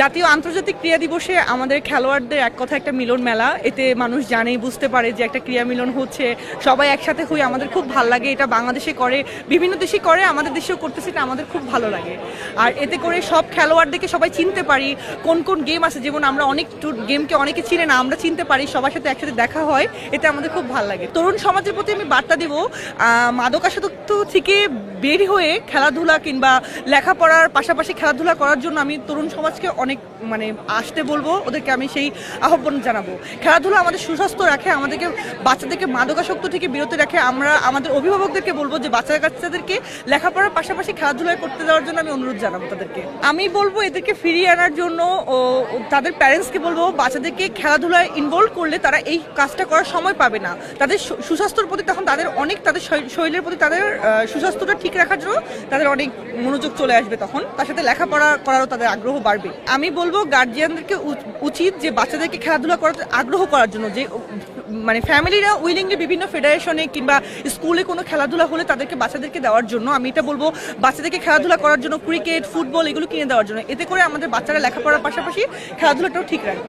জাতীয় আন্তর্জাতিক ক্রীড়া দিবসে আমাদের খেলোয়াড়দের এক কথা একটা মিলন মেলা। এতে মানুষ জানেই বুঝতে পারে যে একটা ক্রীড়া মিলন হচ্ছে, সবাই একসাথে হই, আমাদের খুব ভালো লাগে। এটা বাংলাদেশে করে, বিভিন্ন দেশে করে, আমাদের দেশেও করতেছে, এটা আমাদের খুব ভালো লাগে। আর এতে করে সব খেলোয়াড়দেরকে সবাই চিনতে পারি, কোন কোন গেম আছে, যেমন আমরা অনেক গেমকে অনেকে চিনে না, আমরা চিনতে পারি, সবার সাথে একসাথে দেখা হয়, এটা আমাদের খুব ভালো লাগে। তরুণ সমাজের প্রতি আমি বার্তা দিব, মাদকাসক্ত থেকে বের হয়ে খেলাধুলা কিংবা লেখাপড়ার পাশাপাশি খেলাধুলা করার জন্য আমি তরুণ সমাজকে অনেক আসতে বলবো, ওদেরকে আমি সেই আহ্বান জানাবো। খেলাধুলা আমাদের সুস্বাস্থ্য রাখে, আমাদেরকে বাচ্চাদেরকে মাদকাসক্ত থেকে বিরত রাখে। আমরা আমাদের অভিভাবকদেরকে বলবো যে বাচ্চাদেরকে লেখাপড়ার পাশাপাশি খেলাধুলা করতে দেওয়ার জন্য আমি অনুরোধ জানাবো তাদেরকে। আমি বলবো এদেরকে ফিরিয়ে আনার জন্য ও তাদের প্যারেন্টসকে বলবো বাচ্চাদেরকে খেলাধুলায় ইনভলভ করলে তারা এই কাজটা করার সময় পাবে না। তাদের সুস্বাস্থ্যের প্রতি তখন তাদের শরীরের প্রতি তাদের সুস্বাস্থ্যটা ঠিক রাখার জন্য তাদের অনেক মনোযোগ চলে আসবে, তখন তার সাথে লেখাপড়া করারও তাদের আগ্রহ বাড়বে। আমি বলবো গার্জিয়ানদেরকে উচিত যে বাচ্চাদেরকে খেলাধুলা করার আগ্রহ করার জন্য যে ফ্যামিলিরা উইলিংলি বিভিন্ন ফেডারেশনে কিংবা স্কুলে কোনো খেলাধুলা হলে তাদেরকে বাচ্চাদেরকে দেওয়ার জন্য। আমি এটা বলবো বাচ্চাদেরকে খেলাধুলা করার জন্য ক্রিকেট, ফুটবল এগুলো কিনে দেওয়ার জন্য। এতে করে আমাদের বাচ্চারা লেখাপড়ার পাশাপাশি খেলাধুলাটাও ঠিক রাখবে।